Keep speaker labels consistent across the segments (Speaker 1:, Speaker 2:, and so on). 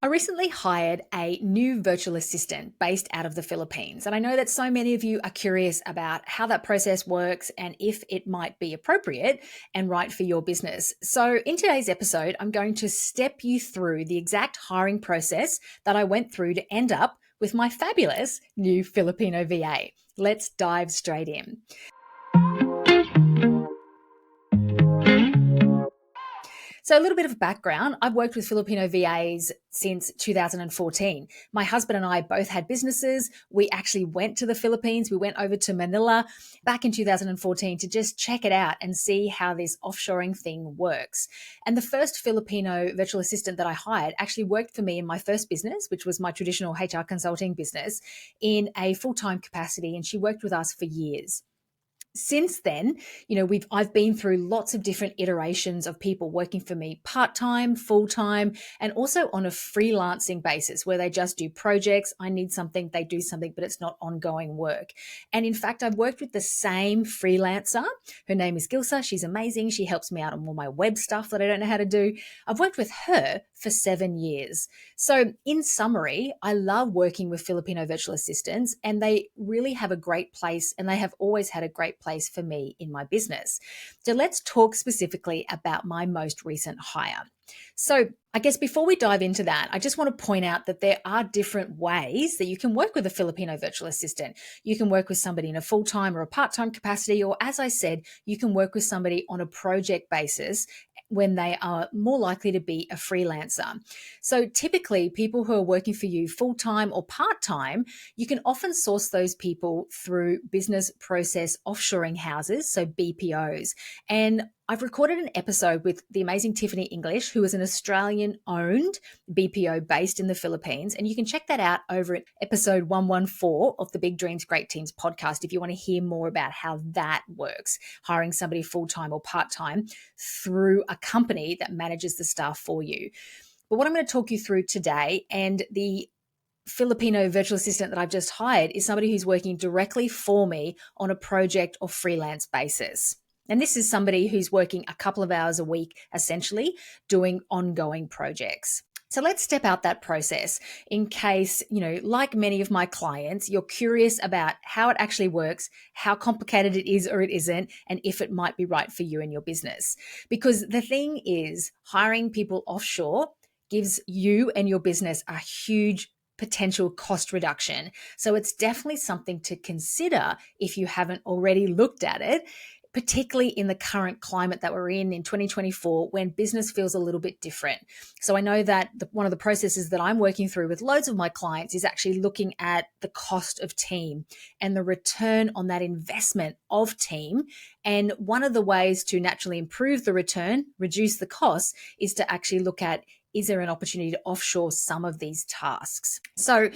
Speaker 1: I recently hired a new virtual assistant based out of the Philippines. And I know that so many of you are curious about how that process works and if it might be appropriate and right for your business. So, in today's episode, I'm going to step you through the exact hiring process that I went through to end up with my fabulous new Filipino VA. Let's dive straight in. So, a little bit of background. I've worked with Filipino VAs since 2014. My husband and I both had businesses. We actually went to the Philippines. We went over to Manila back in 2014 to just check it out and see how this offshoring thing works. And the first Filipino virtual assistant that I hired actually worked for me in my first business, which was my traditional HR consulting business, in a full-time capacity. And she worked with us for years. Since then, I've been through lots of different iterations of people working for me part-time, full-time, and also on a freelancing basis where they just do projects. I need something, they do something, but it's not ongoing work. And in fact, I've worked with the same freelancer. Her name is Gilsa. She's amazing. She helps me out on all my web stuff that I don't know how to do. I've worked with her for 7 years. So in summary, I love working with Filipino virtual assistants, and they really have a great place, and they have always had a great place for me in my business. So let's talk specifically about my most recent hire. So I guess before we dive into that, I just want to point out that there are different ways that you can work with a Filipino virtual assistant. You can work with somebody in a full-time or a part-time capacity, or as I said, you can work with somebody on a project basis when they are more likely to be a freelancer. So typically people who are working for you full-time or part-time, you can often source those people through business process offshoring houses, so BPOs. And I've recorded an episode with the amazing Tiffany English, who is an Australian-owned BPO based in the Philippines. And you can check that out over at episode 114 of the Big Dreams, Great Teams podcast if you want to hear more about how that works, hiring somebody full-time or part-time through a company that manages the staff for you. But what I'm going to talk you through today, and the Filipino virtual assistant that I've just hired, is somebody who's working directly for me on a project or freelance basis. And this is somebody who's working a couple of hours a week, essentially doing ongoing projects. So let's step out that process in case, like many of my clients, you're curious about how it actually works, how complicated it is or it isn't, and if it might be right for you and your business. Because the thing is, hiring people offshore gives you and your business a huge potential cost reduction. So it's definitely something to consider if you haven't already looked at it, particularly in the current climate that we're in 2024, when business feels a little bit different. So I know that one of the processes that I'm working through with loads of my clients is actually looking at the cost of team and the return on that investment of team. And one of the ways to naturally improve the return, reduce the costs, is to actually look at, is there an opportunity to offshore some of these tasks? So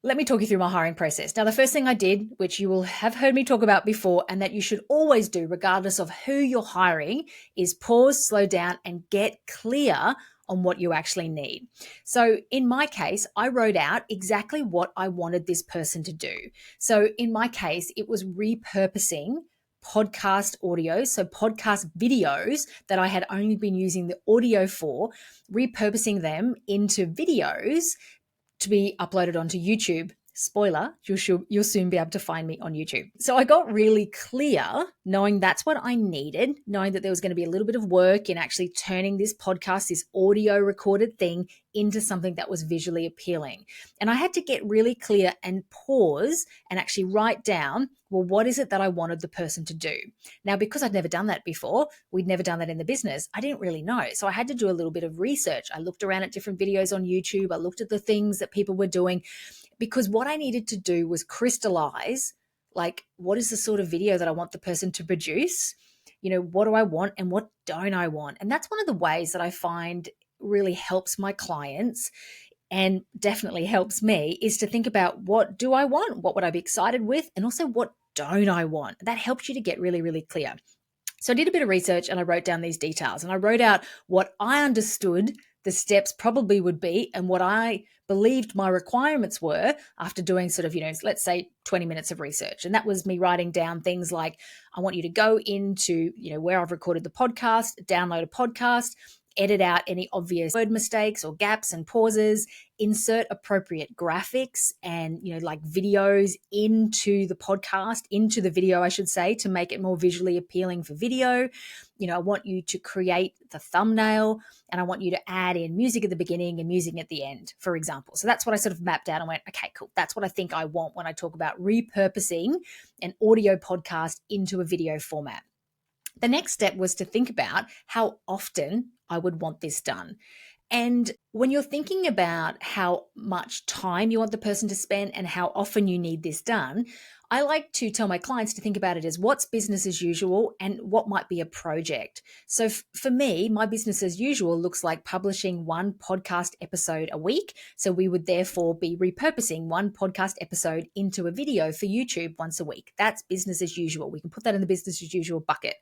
Speaker 1: let me talk you through my hiring process. Now, the first thing I did, which you will have heard me talk about before, and that you should always do regardless of who you're hiring, is pause, slow down, and get clear on what you actually need. So in my case, I wrote out exactly what I wanted this person to do. So in my case, it was repurposing podcast audio, so podcast videos that I had only been using the audio for, repurposing them into videos to be uploaded onto YouTube. Spoiler, you'll soon be able to find me on YouTube. So I got really clear, knowing that's what I needed, knowing that there was going to be a little bit of work in actually turning this podcast, this audio recorded thing, into something that was visually appealing. And I had to get really clear and pause and actually write down, well, what is it that I wanted the person to do? Now, because I'd never done that before, we'd never done that in the business, I didn't really know. So I had to do a little bit of research. I looked around at different videos on YouTube. I looked at the things that people were doing, because what I needed to do was crystallize, like, what is the sort of video that I want the person to produce? What do I want and what don't I want? And that's one of the ways that I find really helps my clients, and definitely helps me, is to think about, what do I want? What would I be excited with? And also, what don't I want? That helps you to get really, really clear. So I did a bit of research and I wrote down these details, and I wrote out what I understood the steps probably would be and what I believed my requirements were after doing sort of, let's say 20 minutes of research. And that was me writing down things like, I want you to go into, where I've recorded the podcast, download a podcast, edit out any obvious word mistakes or gaps and pauses, insert appropriate graphics and, like videos into the podcast, into the video, I should say, to make it more visually appealing for video. I want you to create the thumbnail, and I want you to add in music at the beginning and music at the end, for example. So that's what I sort of mapped out and went, okay, cool. That's what I think I want when I talk about repurposing an audio podcast into a video format. The next step was to think about how often I would want this done. And when you're thinking about how much time you want the person to spend and how often you need this done, I like to tell my clients to think about it as what's business as usual and what might be a project. So for me, my business as usual looks like publishing one podcast episode a week. So we would therefore be repurposing one podcast episode into a video for YouTube once a week. That's business as usual. We can put that in the business as usual bucket.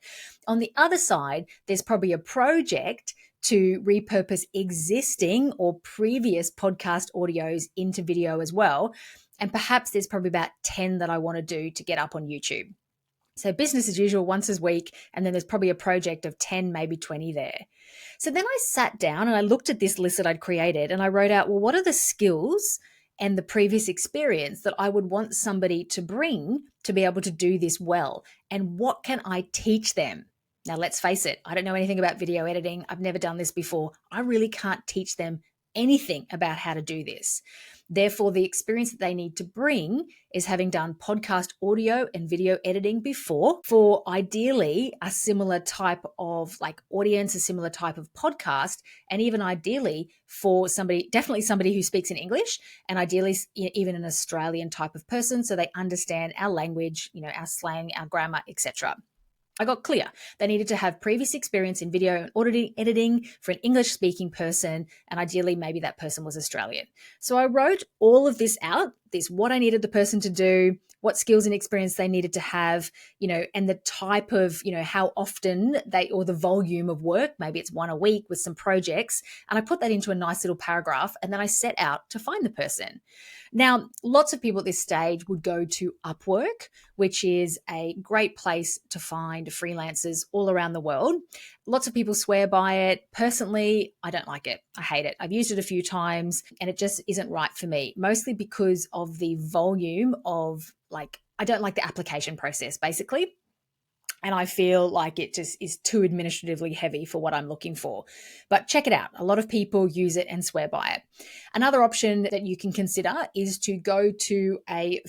Speaker 1: On the other side, there's probably a project to repurpose existing or previous podcast audios into video as well. And perhaps there's probably about 10 that I want to do to get up on YouTube. So business as usual once a week, and then there's probably a project of 10, maybe 20 there. So then I sat down and I looked at this list that I'd created and I wrote out, well, what are the skills and the previous experience that I would want somebody to bring to be able to do this well? And what can I teach them? Now, let's face it, I don't know anything about video editing. I've never done this before. I really can't teach them anything about how to do this. Therefore, the experience that they need to bring is having done podcast audio and video editing before for ideally a similar type of audience, a similar type of podcast, and even ideally for definitely somebody who speaks in English, and ideally even an Australian type of person so they understand our language, our slang, our grammar, etc. I got clear. They needed to have previous experience in video and audio editing for an English-speaking person, and ideally maybe that person was Australian. So I wrote all of this out, what I needed the person to do, what skills and experience they needed to have, and the type of, how often or the volume of work, maybe it's one a week with some projects, and I put that into a nice little paragraph, and then I set out to find the person. Now, lots of people at this stage would go to Upwork, which is a great place to find freelancers all around the world. Lots of people swear by it. Personally, I don't like it. I hate it. I've used it a few times and it just isn't right for me, mostly because of the volume of I don't like the application process, basically. And I feel like it just is too administratively heavy for what I'm looking for. But check it out. A lot of people use it and swear by it. Another option that you can consider is to go to a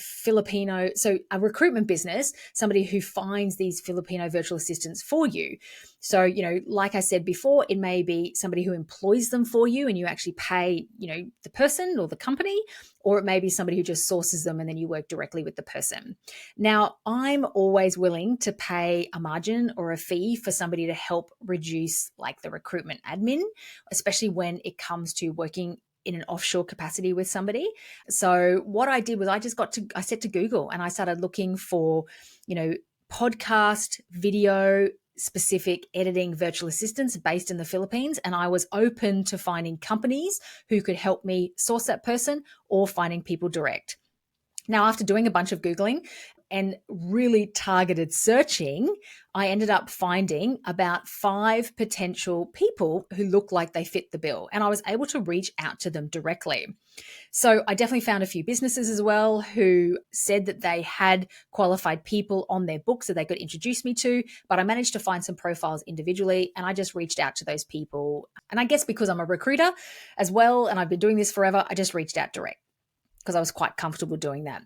Speaker 1: recruitment business, somebody who finds these Filipino virtual assistants for you. So, like I said before, it may be somebody who employs them for you and you actually pay, the person or the company, or it may be somebody who just sources them and then you work directly with the person. Now, I'm always willing to pay a margin or a fee for somebody to help reduce the recruitment admin, especially when it comes to working in an offshore capacity with somebody. So what I did was I said to Google and I started looking for, podcast, video, specific editing virtual assistants based in the Philippines. And I was open to finding companies who could help me source that person or finding people direct. Now, after doing a bunch of Googling and really targeted searching, I ended up finding about 5 potential people who look like they fit the bill. And I was able to reach out to them directly. So I definitely found a few businesses as well who said that they had qualified people on their books that they could introduce me to, but I managed to find some profiles individually and I just reached out to those people. And I guess because I'm a recruiter as well, and I've been doing this forever, I just reached out direct because I was quite comfortable doing that.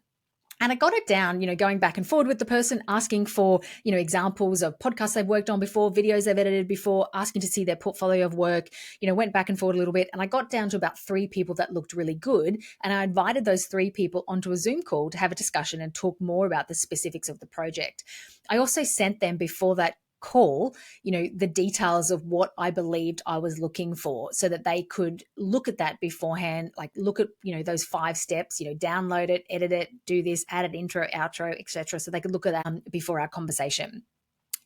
Speaker 1: And I got it down, going back and forward with the person, asking for, examples of podcasts they've worked on before, videos they've edited before, asking to see their portfolio of work, went back and forward a little bit. And I got down to about 3 people that looked really good. And I invited those 3 people onto a Zoom call to have a discussion and talk more about the specifics of the project. I also sent them before that call, the details of what I believed I was looking for so that they could look at that beforehand, look at, those 5 steps, download it, edit it, do this, add an intro, outro, etc. So they could look at that before our conversation.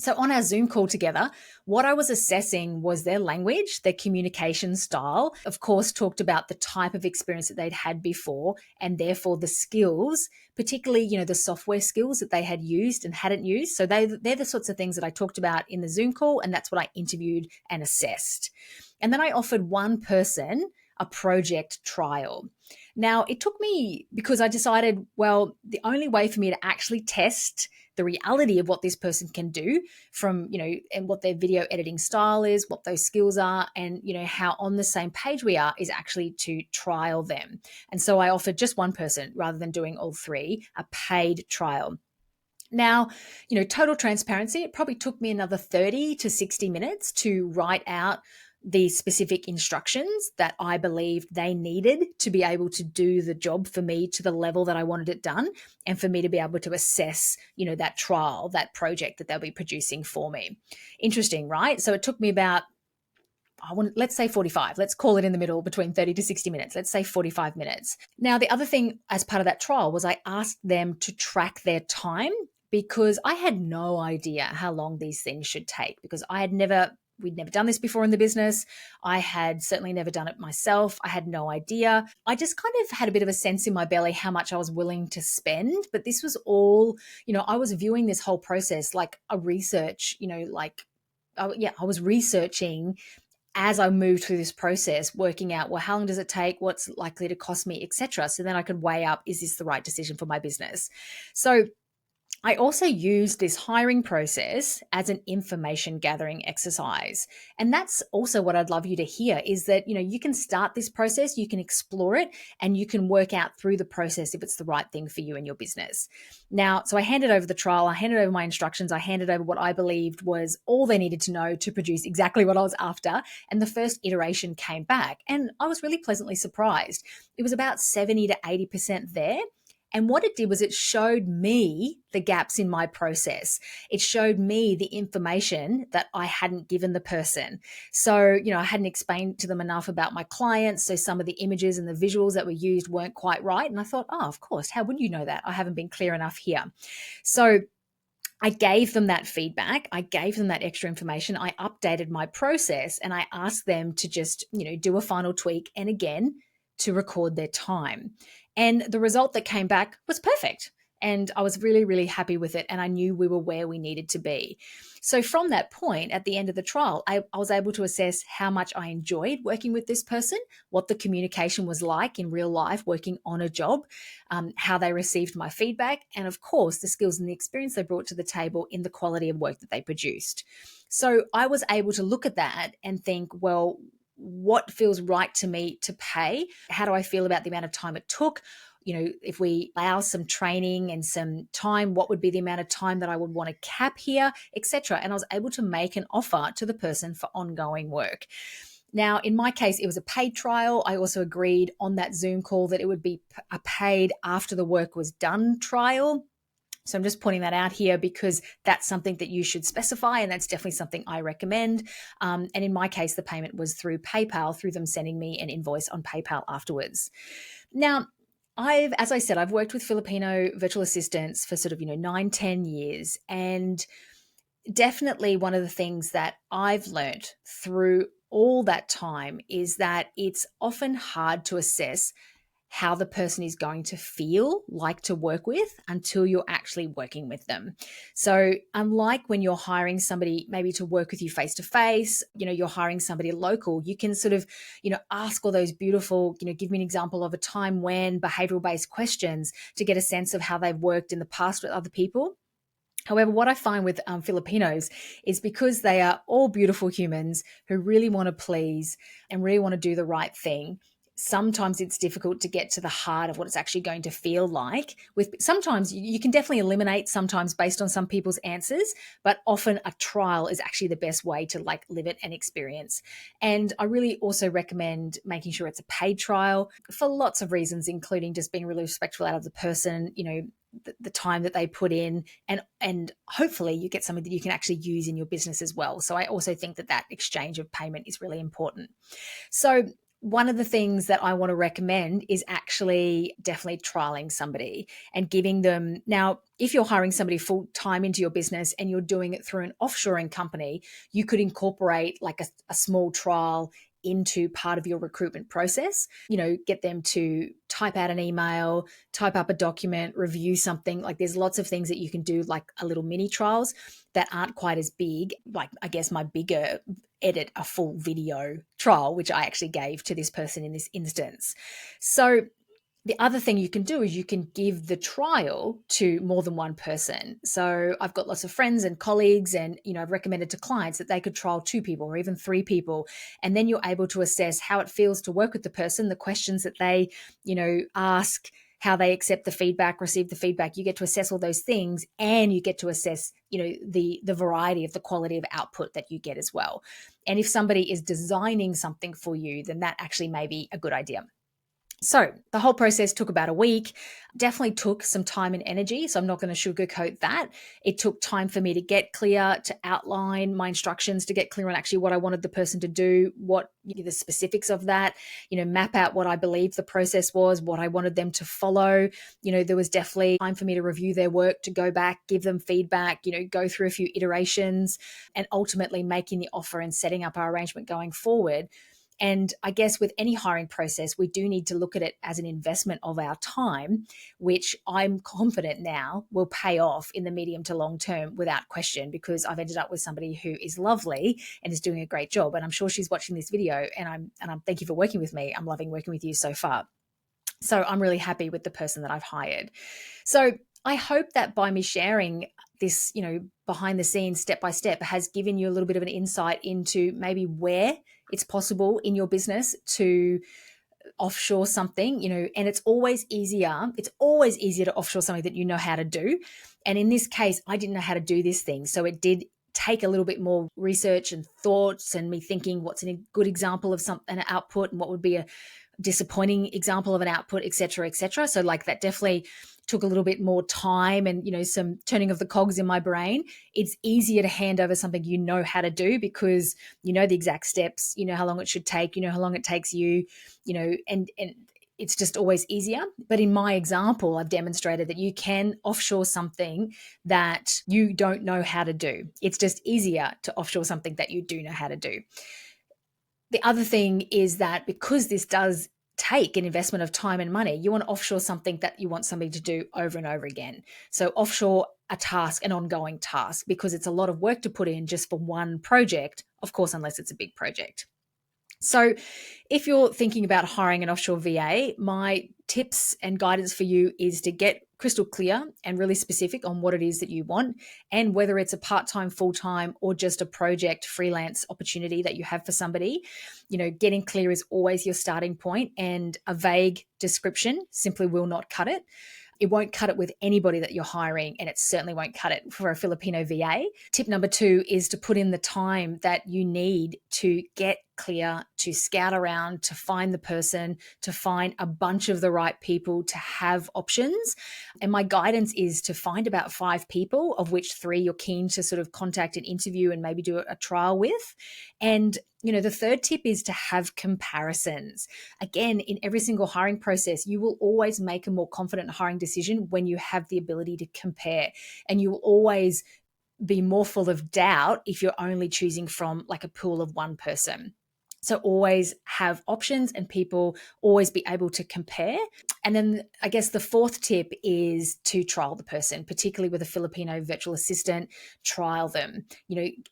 Speaker 1: So on our Zoom call together, what I was assessing was their language, their communication style. Of course, talked about the type of experience that they'd had before and therefore the skills, particularly, the software skills that they had used and hadn't used. So they're the sorts of things that I talked about in the Zoom call, and that's what I interviewed and assessed. And then I offered one person a project trial. Now, it took me because I decided, well, the only way for me to actually test the reality of what this person can do from, and what their video editing style is, what those skills are, and, how on the same page we are is actually to trial them. And so I offered just one person rather than doing all three, a paid trial. Now, total transparency, it probably took me another 30 to 60 minutes to write out the specific instructions that I believed they needed to be able to do the job for me to the level that I wanted it done, and for me to be able to assess, that trial, that project that they'll be producing for me. Interesting, right? So it took me about, let's say 45. Let's call it in the middle between 30 to 60 minutes. Let's say 45 minutes. Now, the other thing as part of that trial was I asked them to track their time, because I had no idea how long these things should take, because we'd never done this before in the business. I had certainly never done it myself. I had no idea. I just kind of had a bit of a sense in my belly how much I was willing to spend. But this was all, I was viewing this whole process like a research, I was researching as I moved through this process, working out, well, how long does it take? What's likely to cost me, etc. So then I could weigh up, is this the right decision for my business? So I also used this hiring process as an information gathering exercise. And that's also what I'd love you to hear, is that, you can start this process, you can explore it, and you can work out through the process if it's the right thing for you and your business. Now, so I handed over the trial, I handed over my instructions, I handed over what I believed was all they needed to know to produce exactly what I was after. And the first iteration came back, and I was really pleasantly surprised. It was about 70 to 80% there. And what it did was it showed me the gaps in my process. It showed me the information that I hadn't given the person. So, I hadn't explained to them enough about my clients. So some of the images and the visuals that were used weren't quite right. And I thought, oh, of course, how would you know that? I haven't been clear enough here. So I gave them that feedback. I gave them that extra information. I updated my process, and I asked them to just, do a final tweak, and again, to record their time. And the result that came back was perfect. And I was really, really happy with it. And I knew we were where we needed to be. So from that point, at the end of the trial, I was able to assess how much I enjoyed working with this person, what the communication was like in real life, working on a job, how they received my feedback, and of course, the skills and the experience they brought to the table in the quality of work that they produced. So I was able to look at that and think, well, what feels right to me to pay? How do I feel about the amount of time it took? If we allow some training and some time, what would be the amount of time that I would want to cap here, etc. And I was able to make an offer to the person for ongoing work. Now, in my case, it was a paid trial. I also agreed on that Zoom call that it would be a paid after the work was done trial. So I'm just pointing that out here because that's something that you should specify, and that's definitely something I recommend. And in my case, the payment was through PayPal, through them sending me an invoice on PayPal afterwards. Now, as I said, I've worked with Filipino virtual assistants for sort of, 9-10 years. And definitely one of the things that I've learned through all that time is that it's often hard to assess how the person is going to feel like to work with until you're actually working with them. So unlike when you're hiring somebody maybe to work with you face to face, you're hiring somebody local, you can sort of, ask all those beautiful, give me an example of a time when behavioral based questions to get a sense of how they've worked in the past with other people. However, what I find with Filipinos is because they are all beautiful humans who really want to please and really want to do the right thing, sometimes it's difficult to get to the heart of what it's actually going to feel like. Sometimes you can definitely eliminate sometimes based on some people's answers, but often a trial is actually the best way to live it and experience. And I really also recommend making sure it's a paid trial for lots of reasons, including just being really respectful out of the person, the time that they put in, and hopefully you get something that you can actually use in your business as well. So I also think that exchange of payment is really important. So one of the things that I want to recommend is actually definitely trialing somebody and giving them. Now, if you're hiring somebody full time into your business and you're doing it through an offshoring company, you could incorporate like a small trial into part of your recruitment process. Get them to type out an email, type up a document, review something. Like there's lots of things that you can do, like a little mini trials that aren't quite as big. Like I guess my bigger edit a full video trial, which I actually gave to this person in this instance. So the other thing you can do is you can give the trial to more than one person. So I've got lots of friends and colleagues, and I've recommended to clients that they could trial 2 people or even 3 people, and then you're able to assess how it feels to work with the person, the questions that they ask, how they accept the feedback, receive the feedback. You get to assess all those things, and you get to assess the variety of the quality of output that you get as well. And if somebody is designing something for you, then that actually may be a good idea. So the whole process took about a week, definitely took some time and energy. So I'm not going to sugarcoat that. It took time for me to get clear, to outline my instructions, to get clear on actually what I wanted the person to do, what the specifics of that, map out what I believed the process was, what I wanted them to follow. There was definitely time for me to review their work, to go back, give them feedback, go through a few iterations, and ultimately making the offer and setting up our arrangement going forward. And I guess with any hiring process, we do need to look at it as an investment of our time, which I'm confident now will pay off in the medium to long term without question, because I've ended up with somebody who is lovely and is doing a great job. And I'm sure she's watching this video, and I'm thank you for working with me. I'm loving working with you so far. So I'm really happy with the person that I've hired. So I hope that by me sharing this, behind the scenes, step by step, has given you a little bit of an insight into maybe where it's possible in your business to offshore something, and it's always easier. It's always easier to offshore something that you know how to do. And in this case, I didn't know how to do this thing. So it did take a little bit more research and thoughts, and me thinking what's a good example of an output and what would be a disappointing example of an output, et cetera, et cetera. So like that definitely took a little bit more time and, some turning of the cogs in my brain. It's easier to hand over something you know how to do, because you know the exact steps, you know how long it should take, how long it takes you, and it's just always easier. But in my example, I've demonstrated that you can offshore something that you don't know how to do. It's just easier to offshore something that you do know how to do. The other thing is that because this does take an investment of time and money, you want to offshore something that you want somebody to do over and over again. So offshore a task, an ongoing task, because it's a lot of work to put in just for one project, of course, unless it's a big project. So if you're thinking about hiring an offshore VA, my tips and guidance for you is to get crystal clear and really specific on what it is that you want, and whether it's a part-time, full-time, or just a project freelance opportunity that you have for somebody. Getting clear is always your starting point, and a vague description simply will not cut it. It won't cut it with anybody that you're hiring, and it certainly won't cut it for a Filipino VA. Tip number 2 is to put in the time that you need to get clear, to scout around, to find the person, to find a bunch of the right people, to have options. And my guidance is to find about 5 people, of which 3 you're keen to sort of contact and interview and maybe do a trial with. And the third tip is to have comparisons. Again, in every single hiring process, you will always make a more confident hiring decision when you have the ability to compare. And you will always be more full of doubt if you're only choosing from like a pool of one person. So always have options and people, always be able to compare. And then I guess the fourth tip is to trial the person, particularly with a Filipino virtual assistant. Trial them,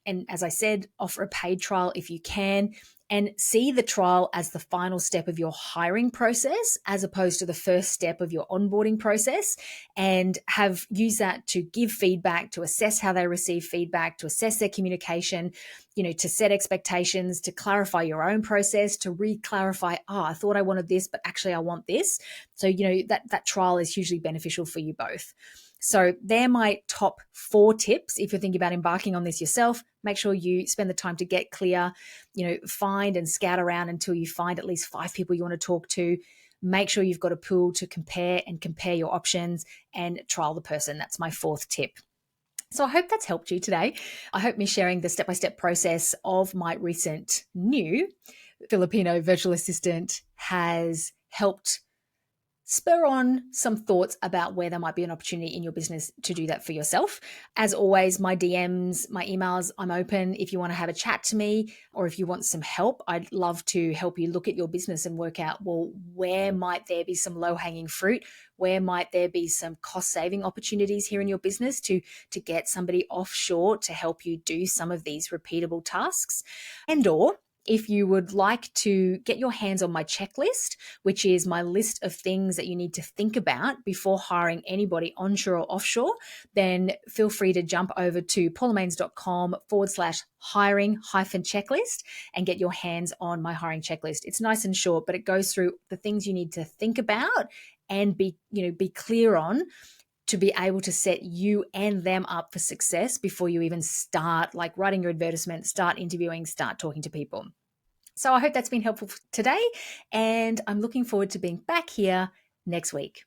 Speaker 1: and as I said, offer a paid trial if you can, and see the trial as the final step of your hiring process, as opposed to the first step of your onboarding process, and have used that to give feedback, to assess how they receive feedback, to assess their communication, to set expectations, to clarify your own process, to re-clarify, I thought I wanted this, but actually I want this. So, that trial is hugely beneficial for you both. So they're my top 4 tips. If you're thinking about embarking on this yourself, make sure you spend the time to get clear, find and scout around until you find at least 5 people you want to talk to. Make sure you've got a pool to compare your options, and trial the person. That's my 4th tip. So I hope that's helped you today. I hope me sharing the step-by-step process of my recent new Filipino virtual assistant has helped spur on some thoughts about where there might be an opportunity in your business to do that for yourself. As always, my DMs, my emails, I'm open. If you want to have a chat to me or if you want some help, I'd love to help you look at your business and work out, well, where might there be some low-hanging fruit? Where might there be some cost-saving opportunities here in your business to get somebody offshore to help you do some of these repeatable tasks? And or if you would like to get your hands on my checklist, which is my list of things that you need to think about before hiring anybody onshore or offshore, then feel free to jump over to paulamaidens.com/hiring-checklist and get your hands on my hiring checklist. It's nice and short, but it goes through the things you need to think about and be clear on to be able to set you and them up for success before you even start like writing your advertisement, start interviewing, start talking to people. So I hope that's been helpful today, and I'm looking forward to being back here next week.